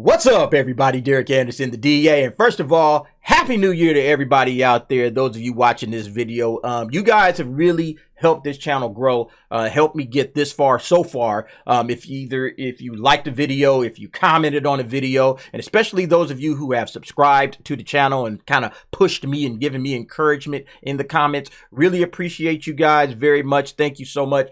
What's up, everybody? Derek Anderson, the DA. And first of all, Happy New Year to everybody out there. Those of you watching this video, you guys have really helped this channel grow, helped me get this far so far. If you liked the video, if you commented on the video, and especially those of you who have subscribed to the channel and kind of pushed me and given me encouragement in the comments, really appreciate you guys very much. Thank you so much.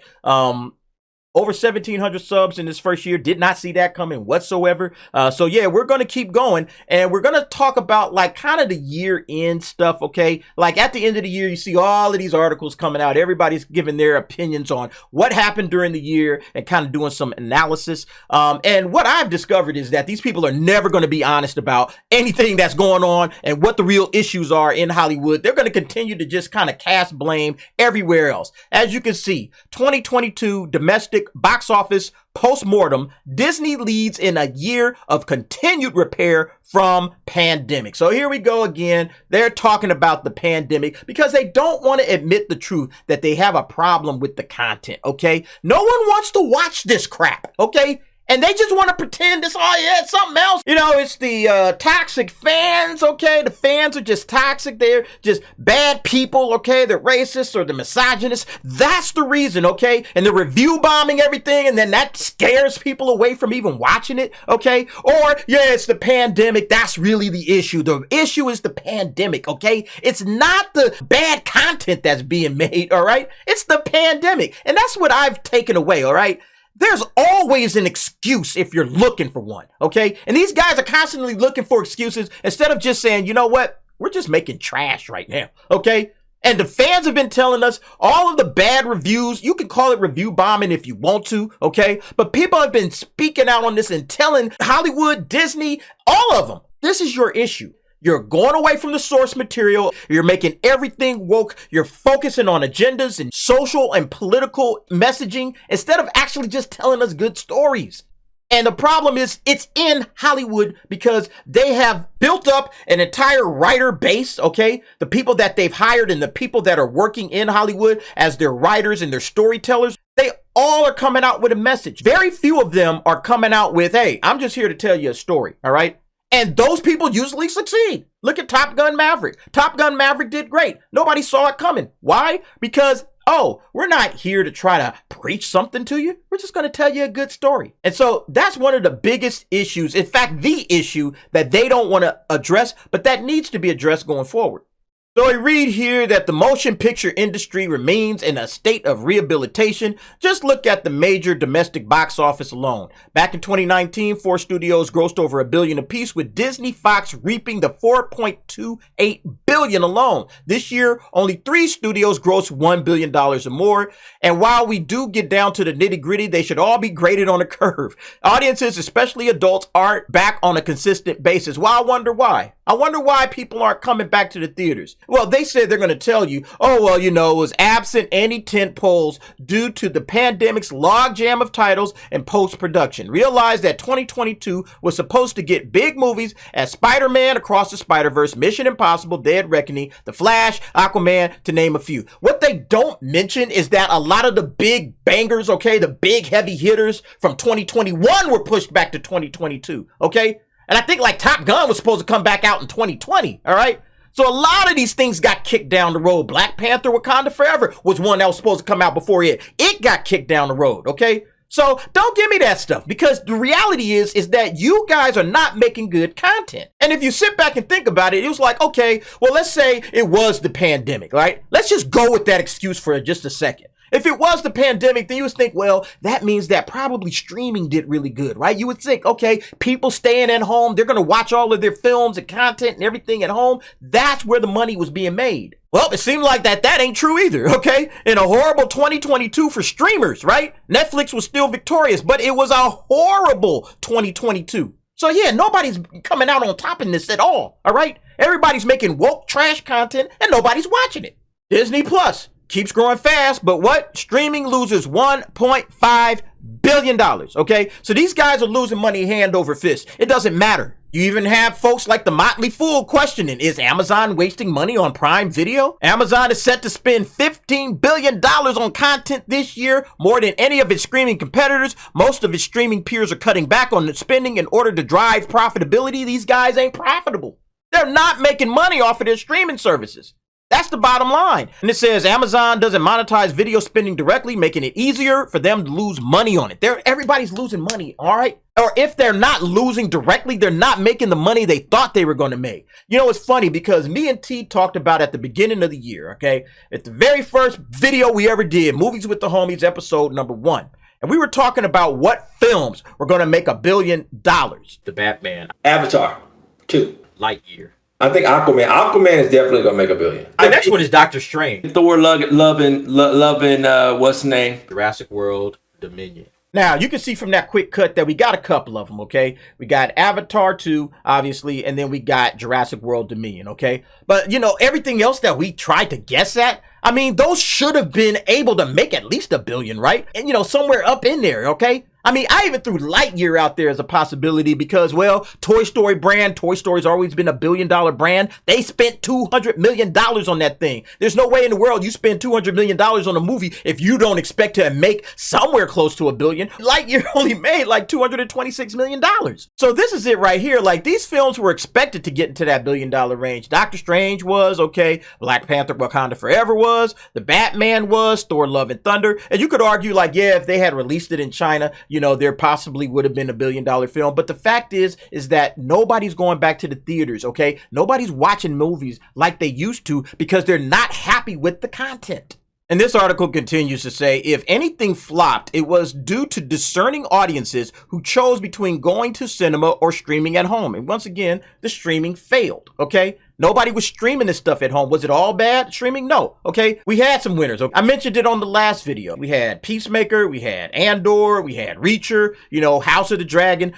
Over 1,700 subs in this first year. Did not see that coming whatsoever. So yeah, we're going to keep going, and we're going to talk about like kind of the year end stuff. Okay. Like at the end of the year, you see all of these articles coming out. Everybody's giving their opinions on what happened during the year and kind of doing some analysis. And what I've discovered is that these people are never going to be honest about anything that's going on and what the real issues are in Hollywood. They're going to continue to just kind of cast blame everywhere else. As you can see, 2022 domestic box office post-mortem, Disney leads in a year of continued repair from pandemic. So here we go again. They're talking about the pandemic because they don't want to admit the truth that they have a problem with the content, okay? No one wants to watch this crap, okay? And they just want to pretend it's, oh yeah, it's something else. You know, it's the toxic fans, okay? The fans are just toxic. They're just bad people, okay? They're racist or they're misogynists. That's the reason, okay? And they're review bombing everything, and then that scares people away from even watching it, okay? Or, yeah, it's the pandemic. That's really the issue. The issue is the pandemic, okay? It's not the bad content that's being made, all right? It's the pandemic. And that's what I've taken away, all right? There's always an excuse if you're looking for one, okay? And these guys are constantly looking for excuses instead of just saying, you know what? We're just making trash right now, okay? And the fans have been telling us all of the bad reviews. You can call it review bombing if you want to, okay? But people have been speaking out on this and telling Hollywood, Disney, all of them, this is your issue. You're going away from the source material. You're making everything woke. You're focusing on agendas and social and political messaging instead of actually just telling us good stories. And the problem is it's in Hollywood because they have built up an entire writer base, okay? The people that they've hired and the people that are working in Hollywood as their writers and their storytellers, they all are coming out with a message. Very few of them are coming out with, hey, I'm just here to tell you a story, all right? And those people usually succeed. Look at Top Gun Maverick. Top Gun Maverick did great. Nobody saw it coming. Why? Because, oh, we're not here to try to preach something to you. We're just going to tell you a good story. And so that's one of the biggest issues. In fact, the issue that they don't want to address, but that needs to be addressed going forward. So we read here that the motion picture industry remains in a state of rehabilitation. Just look at the major domestic box office alone. Back in 2019, 4 studios grossed over $1 billion apiece, with Disney Fox reaping the $4.28 billion alone. This year, only 3 studios grossed $1 billion or more. And while we do get down to the nitty-gritty, they should all be graded on a curve. Audiences, especially adults, aren't back on a consistent basis. Well, I wonder why. I wonder why people aren't coming back to the theaters. Well, they said they're going to tell you, oh, well, you know, it was absent any tent poles due to the pandemic's logjam of titles and post-production. Realize that 2022 was supposed to get big movies as Spider-Man Across the Spider-Verse, Mission Impossible, Dead Reckoning, The Flash, Aquaman, to name a few. What they don't mention is that a lot of the big bangers, okay, the big heavy hitters from 2021 were pushed back to 2022, okay? And I think like Top Gun was supposed to come back out in 2020, all right? So a lot of these things got kicked down the road. Black Panther Wakanda Forever was one that was supposed to come out before it. It got kicked down the road, okay? So don't give me that stuff, because the reality is that you guys are not making good content. And if you sit back and think about it, it was like, okay, well, let's say it was the pandemic, right? Let's just go with that excuse for just a second. If it was the pandemic, then you would think, well, that means that probably streaming did really good, right? You would think, okay, people staying at home, they're going to watch all of their films and content and everything at home. That's where the money was being made. Well, it seemed like that ain't true either, okay? In a horrible 2022 for streamers, right? Netflix was still victorious, but it was a horrible 2022. So yeah, nobody's coming out on top in this at all right? Everybody's making woke trash content and nobody's watching it. Disney Plus keeps growing fast, but what? Streaming loses $1.5 billion, okay? So these guys are losing money hand over fist. It doesn't matter. You even have folks like the Motley Fool questioning, is Amazon wasting money on Prime Video? Amazon is set to spend $15 billion on content this year, more than any of its streaming competitors. Most of its streaming peers are cutting back on spending in order to drive profitability. These guys ain't profitable. They're not making money off of their streaming services. That's the bottom line. And it says Amazon doesn't monetize video spending directly, making it easier for them to lose money on it. Everybody's losing money, all right? Or if they're not losing directly, they're not making the money they thought they were going to make. You know, it's funny because me and T talked about at the beginning of the year, okay? At the very first video we ever did, Movies with the Homies, episode number 1. And we were talking about what films were going to make $1 billion. The Batman. Avatar 2. Lightyear. I think Aquaman. Aquaman is definitely gonna make $1 billion. The next one is Doctor Strange. Thor loving what's the name? Jurassic World Dominion. Now, you can see from that quick cut that we got a couple of them, okay? We got Avatar 2, obviously, and then we got Jurassic World Dominion, okay? But, you know, everything else that we tried to guess at, I mean, those should have been able to make at least $1 billion, right? And, you know, somewhere up in there, okay? I mean, I even threw Lightyear out there as a possibility because, well, Toy Story brand, Toy Story's always been $1 billion brand. They spent $200 million on that thing. There's no way in the world you spend $200 million on a movie if you don't expect to make somewhere close to $1 billion. Lightyear only made like $226 million. So this is it right here. Like, these films were expected to get into that $1 billion range. Doctor Strange was, okay. Black Panther Wakanda Forever was. The Batman was. Thor Love and Thunder. And you could argue like, yeah, if they had released it in China, you know, there possibly would have been $1 billion film. But the fact is that nobody's going back to the theaters, okay? Nobody's watching movies like they used to because they're not happy with the content. And this article continues to say, if anything flopped, it was due to discerning audiences who chose between going to cinema or streaming at home. And once again, the streaming failed, okay? Nobody was streaming this stuff at home. Was it all bad streaming? No. Okay. We had some winners. Okay? I mentioned it on the last video. We had Peacemaker. We had Andor. We had Reacher, you know, House of the Dragon,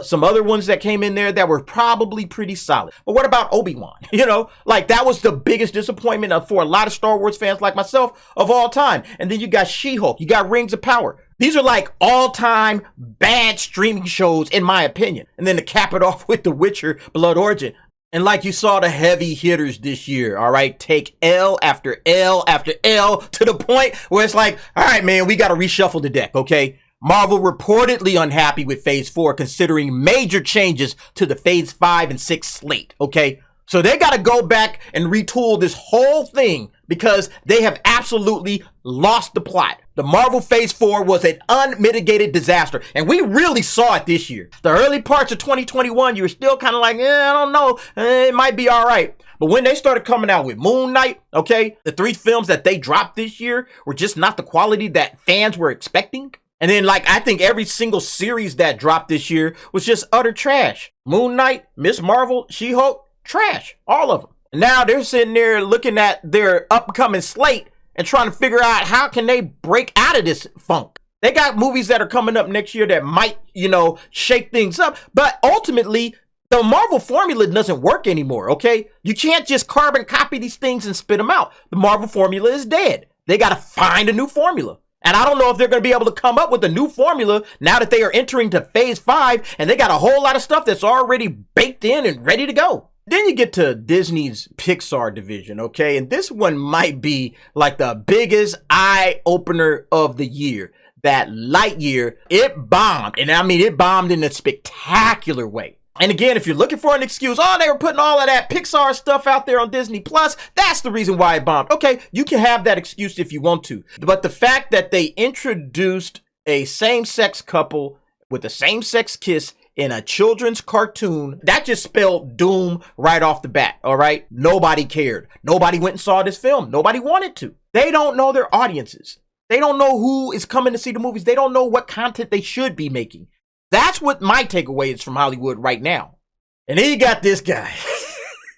some other ones that came in there that were probably pretty solid. But what about Obi-Wan? You know, like that was the biggest disappointment for a lot of Star Wars fans like myself of all time. And then you got She-Hulk. You got Rings of Power. These are like all-time bad streaming shows, in my opinion. And then to cap it off with The Witcher Blood Origin. And like you saw the heavy hitters this year, all right, take L after L after L to the point where it's like, all right, man, we got to reshuffle the deck, okay? Marvel reportedly unhappy with Phase 4 considering major changes to the Phase 5 and 6 slate, okay? So they got to go back and retool this whole thing because they have absolutely lost the plot. The Marvel Phase 4 was an unmitigated disaster, and we really saw it this year. The early parts of 2021, you were still kind of like, I don't know, it might be all right. But when they started coming out with Moon Knight, okay, the 3 films that they dropped this year were just not the quality that fans were expecting. And then, like, I think every single series that dropped this year was just utter trash. Moon Knight, Miss Marvel, She-Hulk, trash, all of them. And now they're sitting there looking at their upcoming slate and trying to figure out how can they break out of this funk. They got movies that are coming up next year that might, you know, shake things up. But ultimately, the Marvel formula doesn't work anymore, okay? You can't just carbon copy these things and spit them out. The Marvel formula is dead. They got to find a new formula. And I don't know if they're going to be able to come up with a new formula now that they are entering to Phase 5 and they got a whole lot of stuff that's already baked in and ready to go. Then you get to Disney's Pixar division, okay? And this one might be like the biggest eye-opener of the year. That Lightyear, it bombed. And I mean, it bombed in a spectacular way. And again, if you're looking for an excuse, oh, they were putting all of that Pixar stuff out there on Disney Plus, that's the reason why it bombed. Okay, you can have that excuse if you want to. But the fact that they introduced a same-sex couple with a same-sex kiss in a children's cartoon, that just spelled doom right off the bat, all right? Nobody cared. Nobody went and saw this film. Nobody wanted to. They don't know their audiences. They don't know who is coming to see the movies. They don't know what content they should be making. That's what my takeaway is from Hollywood right now. And then you got this guy.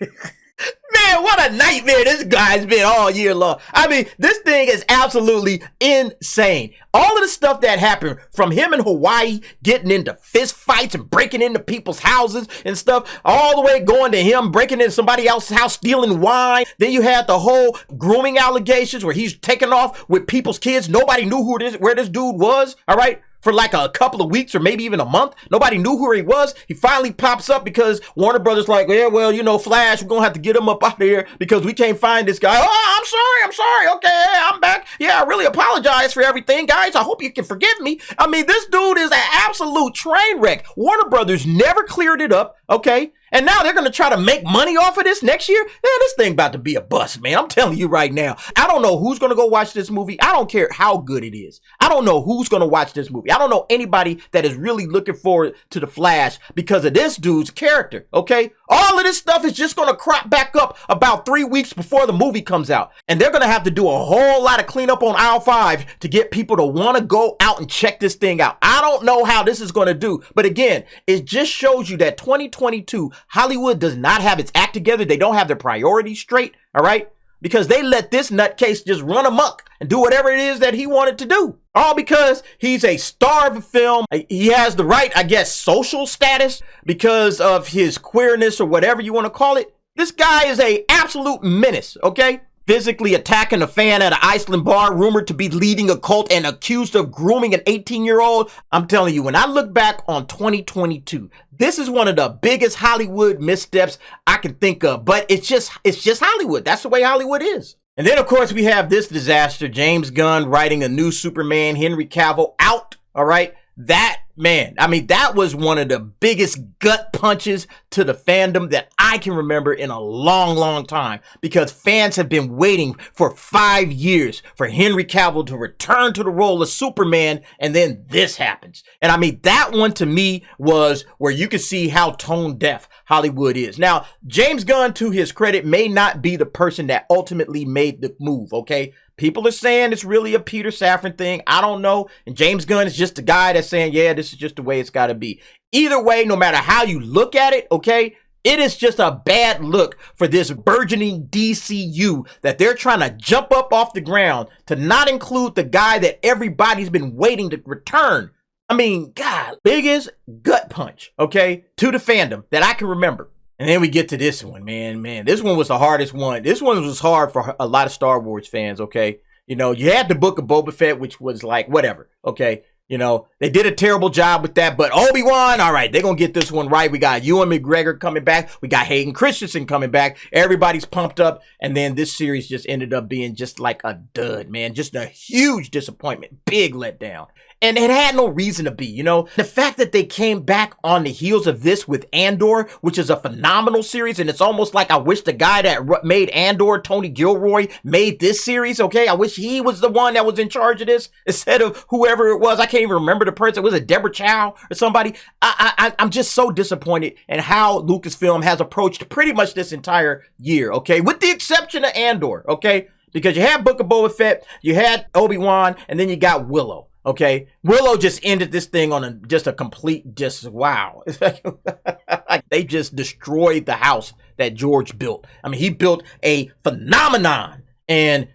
Man, what a nightmare this guy's been all year long. I mean, this thing is absolutely insane. All of the stuff that happened from him in Hawaii getting into fist fights and breaking into people's houses and stuff, all the way going to him breaking into somebody else's house, stealing wine. Then you had the whole grooming allegations where he's taking off with people's kids. Nobody knew where this dude was, all right? for like a couple of weeks or maybe even a month. Nobody knew who he was. He finally pops up because Warner Brothers like, yeah, well, you know, Flash, we're gonna have to get him up out of here because we can't find this guy. Oh, I'm sorry. Okay, yeah, I'm back. Yeah, I really apologize for everything, guys. I hope you can forgive me. I mean, this dude is an absolute train wreck. Warner Brothers never cleared it up, okay? And now they're going to try to make money off of this next year? Man, this thing about to be a bust, man. I'm telling you right now. I don't know who's going to go watch this movie. I don't care how good it is. I don't know who's going to watch this movie. I don't know anybody that is really looking forward to The Flash because of this dude's character, okay? All of this stuff is just going to crop back up about 3 weeks before the movie comes out. And they're going to have to do a whole lot of cleanup on aisle 5 to get people to want to go out and check this thing out. I don't know how this is going to do. But again, it just shows you that 2022, Hollywood does not have its act together. They don't have their priorities straight, all right? Because they let this nutcase just run amok and do whatever it is that he wanted to do. All because he's a star of a film. He has the right, I guess, social status because of his queerness or whatever you want to call it. This guy is a absolute menace, okay? Physically attacking a fan at an Iceland bar, rumored to be leading a cult and accused of grooming an 18-year-old. I'm telling you, when I look back on 2022, this is one of the biggest Hollywood missteps I can think of. But it's just Hollywood. That's the way Hollywood is. And then, of course, we have this disaster. James Gunn writing a new Superman, Henry Cavill out, all right? That, man, I mean, that was one of the biggest gut punches to the fandom that I can remember in a long, long time, because fans have been waiting for 5 years for Henry Cavill to return to the role of Superman, and then this happens. And I mean, that one to me was where you could see how tone deaf Hollywood is. Now, James Gunn, to his credit, may not be the person that ultimately made the move, okay? People are saying it's really a Peter Safran thing. I don't know. And James Gunn is just the guy that's saying, yeah, this is just the way it's got to be. Either way, no matter how you look at it, okay, it is just a bad look for this burgeoning DCU that they're trying to jump up off the ground to not include the guy that everybody's been waiting to return. I mean, God, biggest gut punch, okay, to the fandom that I can remember. And then we get to this one, man. This one was the hardest one. This one was hard for a lot of Star Wars fans, okay? You know, you had the Book of Boba Fett, which was like, whatever, okay? You know, they did a terrible job with that, but Obi-Wan, all right, they're going to get this one right. We got Ewan McGregor coming back. We got Hayden Christensen coming back. Everybody's pumped up. And then this series just ended up being just like a dud, man. Just a huge disappointment. Big letdown. And it had no reason to be, you know. The fact that they came back on the heels of this with Andor, which is a phenomenal series, and it's almost like I wish the guy that made Andor, Tony Gilroy, made this series, okay? I wish he was the one that was in charge of this instead of whoever it was. I can't even remember the person. Was it Deborah Chow or somebody? I'm just so disappointed in how Lucasfilm has approached pretty much this entire year, okay? With the exception of Andor, okay? Because you had Book of Boba Fett, you had Obi-Wan, and then you got Willow. Okay, Willow just ended this thing on a complete wow. It's like they just destroyed the house that George built. I mean, he built a phenomenon, and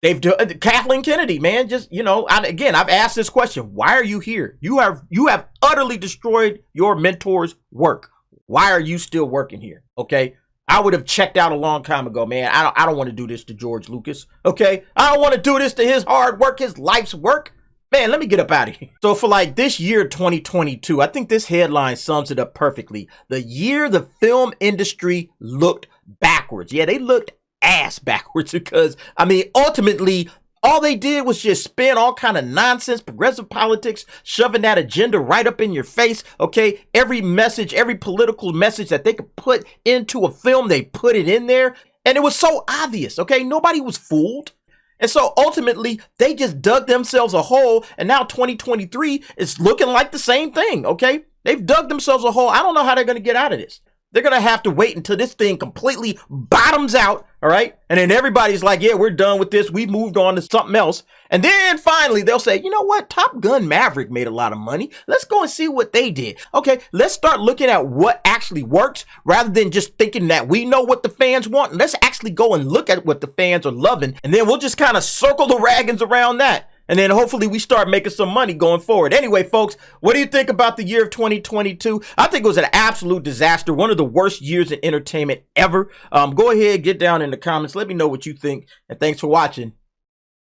they've done Kathleen Kennedy, man. Just, you know, I've asked this question: why are you here? You have utterly destroyed your mentor's work. Why are you still working here? Okay. I would have checked out a long time ago, man. I don't want to do this to George Lucas. Okay, I don't want to do this to his hard work, his life's work. Man, let me get up out of here. So for like this year, 2022, I think this headline sums it up perfectly. The year the film industry looked backwards. Yeah, they looked ass backwards because, I mean, ultimately, all they did was just spin all kind of nonsense, progressive politics, shoving that agenda right up in your face, okay? Every message, every political message that they could put into a film, they put it in there. And it was so obvious, okay? Nobody was fooled. And so ultimately, they just dug themselves a hole, and now 2023 is looking like the same thing, okay? They've dug themselves a hole. I don't know how they're going to get out of this. They're going to have to wait until this thing completely bottoms out, all right? And then everybody's like, yeah, we're done with this. We've moved on to something else. And then finally, they'll say, you know what? Top Gun Maverick made a lot of money. Let's go and see what they did. Okay, let's start looking at what actually works rather than just thinking that we know what the fans want. Let's actually go and look at what the fans are loving. And then we'll just kind of circle the wagons around that. And then hopefully we start making some money going forward. Anyway, folks, what do you think about the year of 2022? I think it was an absolute disaster. One of the worst years in entertainment ever. Go ahead, get down in the comments. Let me know what you think. And thanks for watching.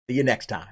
See you next time.